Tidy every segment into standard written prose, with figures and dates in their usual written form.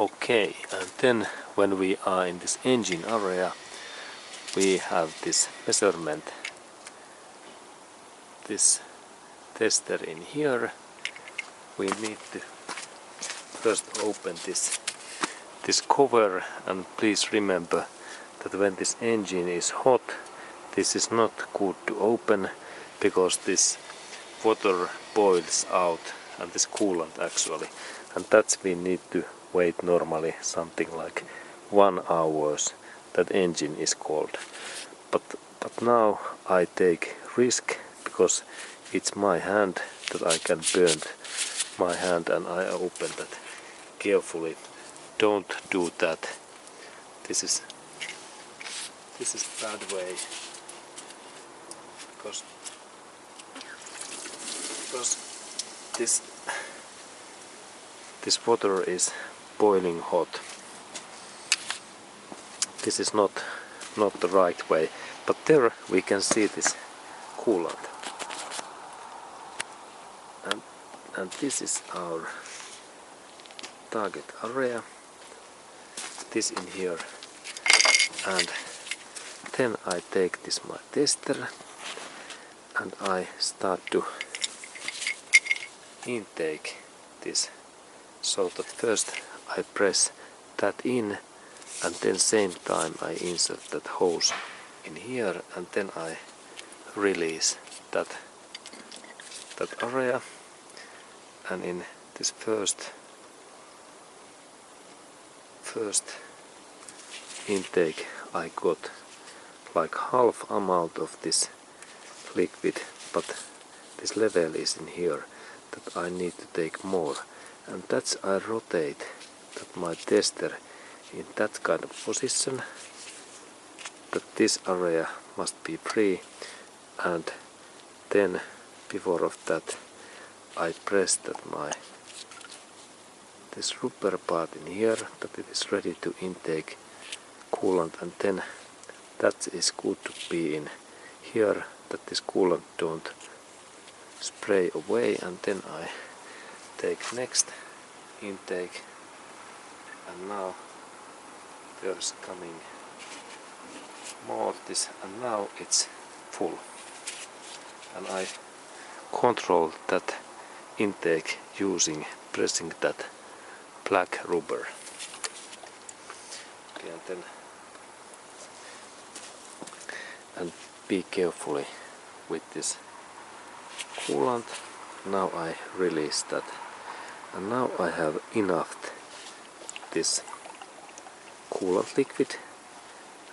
Okay, and then when we are in this engine area, we have this measurement, this tester in here. We need to first open this cover, and please remember that when this engine is hot, this is not good to open, because this water boils out, and this coolant actually, and that's we need to wait normally something like 1 hour that engine is cold. But now I take risk, because it's my hand that I can burn my hand, and I open that carefully. Don't do that. This is bad way, because this water is boiling hot. This is not the right way, but there we can see this coolant, and this is our target area, this in here, and then I take this my tester and I start to intake this, so that first I press that in, and then same time I insert that hose in here, and then I release that area, and in this first intake I got like half amount of this liquid, but this level is in here that I need to take more, and that's I rotate that my tester in that kind of position that this area must be free, and then before of that I press that this rubber part in here that it is ready to intake coolant, and then that is good to be in here that this coolant don't spray away, and then I take next intake, and now there's coming more of this, and now it's full, and I control that intake using pressing that black rubber. Okay, and be carefully with this coolant. Now I release that, and now I have enough this coolant liquid,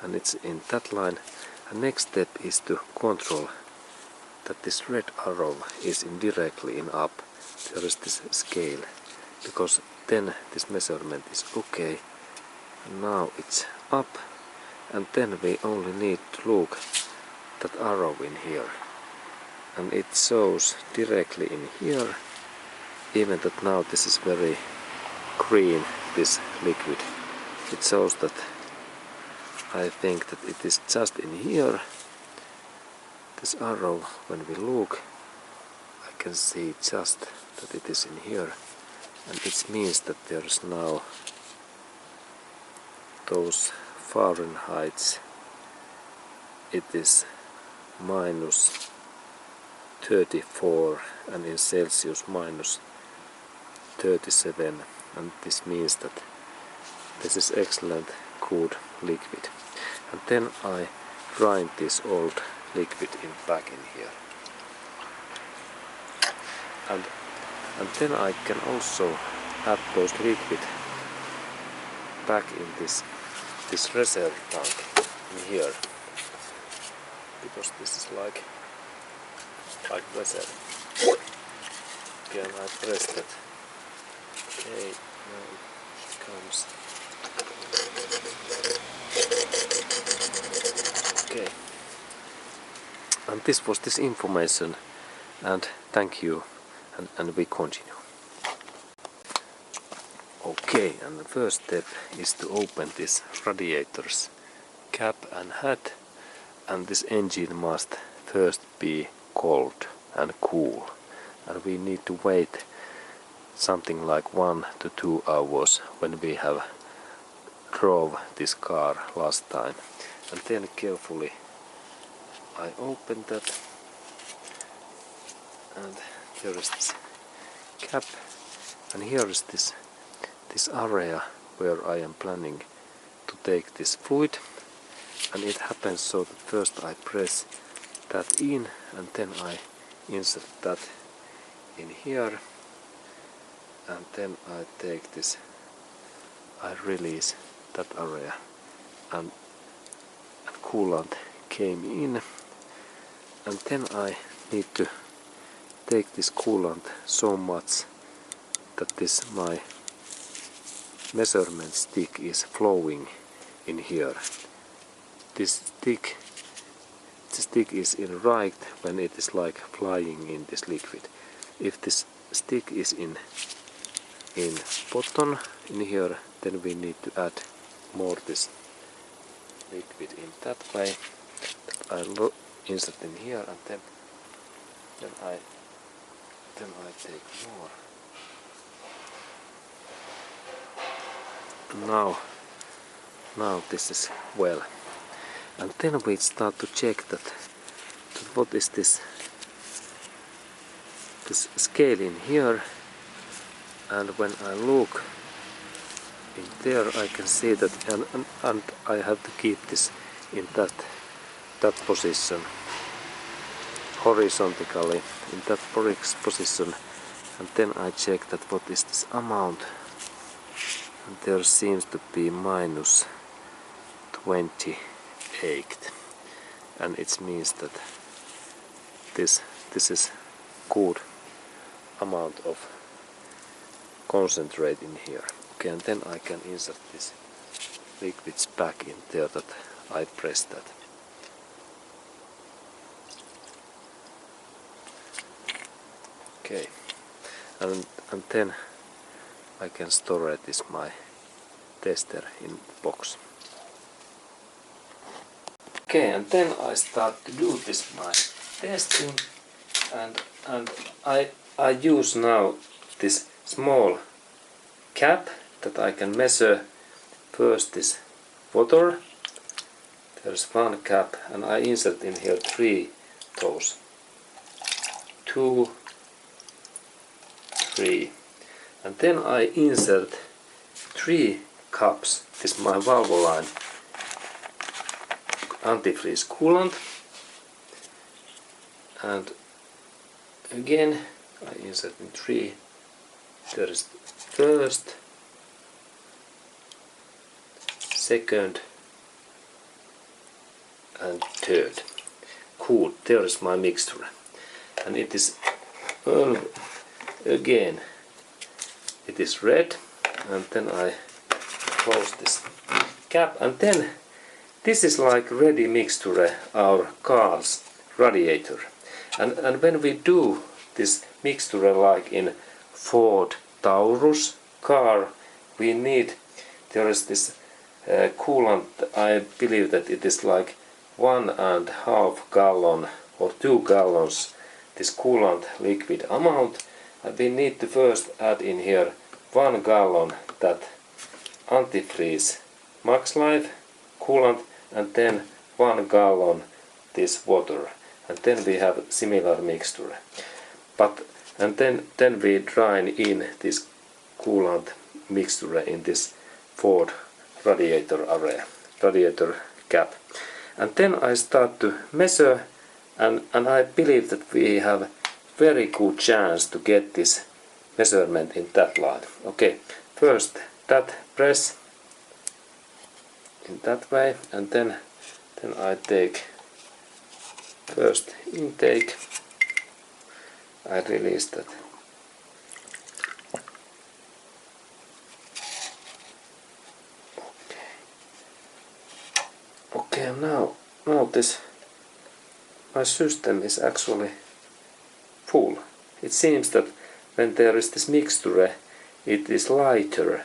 and it's in that line. And next step is to control that this red arrow is in directly in up. There is this scale, because then this measurement is okay. And now it's up, and then we only need to look that arrow in here, and it shows directly in here, even that now this is very green, this liquid. It shows that I think that it is just in here. This arrow, when we look, I can see just that it is in here, and it means that there is now those Fahrenheit, it is minus 34, and in Celsius minus 37, and this means that this is excellent good liquid. And then I grind this old liquid back in here, and then I can also add those liquid back in this reserve tank in here, because this is like reserve. Okay, and I press that. Okay, now it comes. Okay, and this was this information, and thank you, and we continue. Okay, and the first step is to open this radiator's cap and hat, and this engine must first be cold and cool, and we need to wait something like 1 to 2 hours when we have drove this car last time. And then carefully I open that, and here is this cap, and here is this area where I am planning to take this fluid. And it happens so that first I press that in, and then I insert that in here, and then I take this, I release that area, and coolant came in, and then I need to take this coolant so much that this my measurement stick is flowing in here. The stick is in right when it is like flying in this liquid. If this stick is in bottom in here, then we need to add more this liquid in that way. I insert in here, and then I take more. Now this is well. And then we start to check that what is this scale in here, and when I look in there I can see that, and I have to keep this in that position, horizontally in that position, and then I check that what is this amount, and there seems to be minus 28, and it means that this is good amount of concentrate in here. Okay, and then I can insert this liquids back in there that I press that. Okay, and then I can store this my tester in the box. Okay, and then I start to do this my testing, and I use now this small cap that I can measure first this water. There's one cap, and I insert in here 3 those. 2, 3, and then I insert 3 cups. This is my Valvoline Antifreeze coolant, and again I insert in 3. There is first, second, and third. Cool, there is my mixture, and it is again it is red, and then I close this cap, and then this is like ready mixture our car's radiator, and when we do this mixture like in Ford Taurus car, we need, there is this coolant, I believe that it is like 1.5 gallon or 2 gallons this coolant liquid amount, and we need to first add in here 1 gallon that Antifreeze Max Life coolant, and then 1 gallon this water, and then we have similar mixture. And then we drain in this coolant mixture in this Ford radiator area, radiator cap. And then I start to measure, and I believe that we have very good chance to get this measurement in that line. Okay, first that press in that way, and then I take first intake. I release that. Okay, now this my system is actually full. It seems that when there is this mixture, it is lighter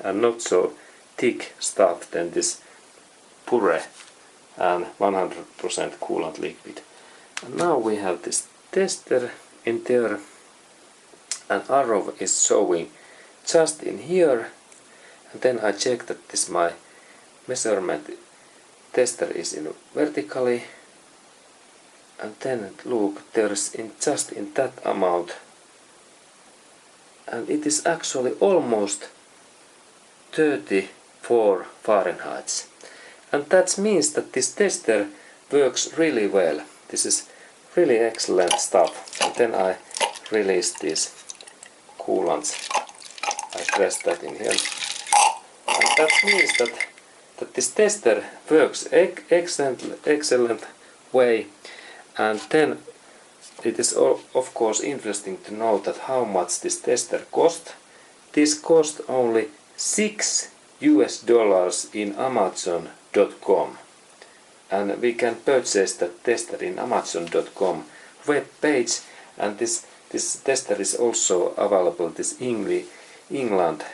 and not so thick stuff than this pure and 100% coolant liquid. And now we have this tester in there, an arrow is showing just in here, and then I check that this my measurement tester is in vertically, and then look, there's just in that amount, and it is actually almost 34 Fahrenheit, and that means that this tester works really well. This is really excellent stuff. And then I release these coolants. I press that in here, and that means that this tester works excellent way. And then it is of course interesting to know that how much this tester cost. This cost only $6 in Amazon.com, and we can purchase that tester in Amazon.com web page, and this tester is also available this England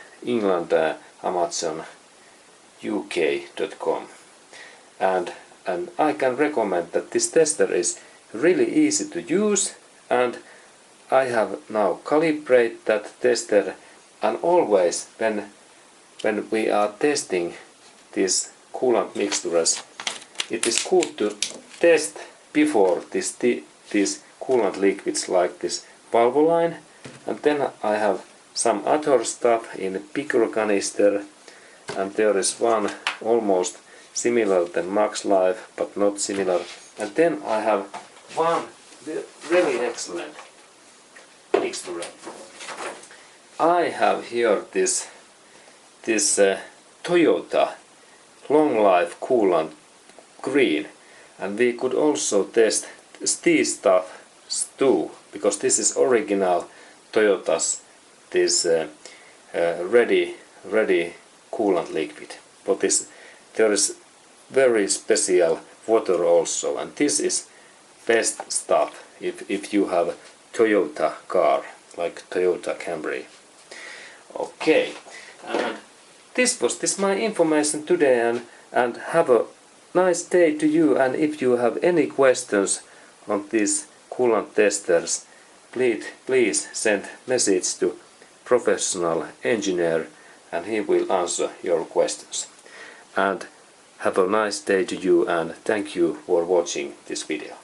Amazon UK.com, and I can recommend that this tester is really easy to use, and I have now calibrated that tester, and always when we are testing these coolant mixtures, it is good to test before these coolant liquids like this valvoline, and then I have some other stuff in a bigger canister, and there is one almost similar than Max Life but not similar, and then I have one really excellent mixture. I have here this Toyota Long Life Coolant Green, and we could also test these stuff too, because this is original Toyota's this ready coolant liquid. But there is very special water also, and this is best stuff if you have Toyota car like Toyota Camry. Okay, and this was my information today, and have a nice day to you. And if you have any questions on these coolant testers, please send message to professional engineer, and he will answer your questions. And have a nice day to you, and thank you for watching this video.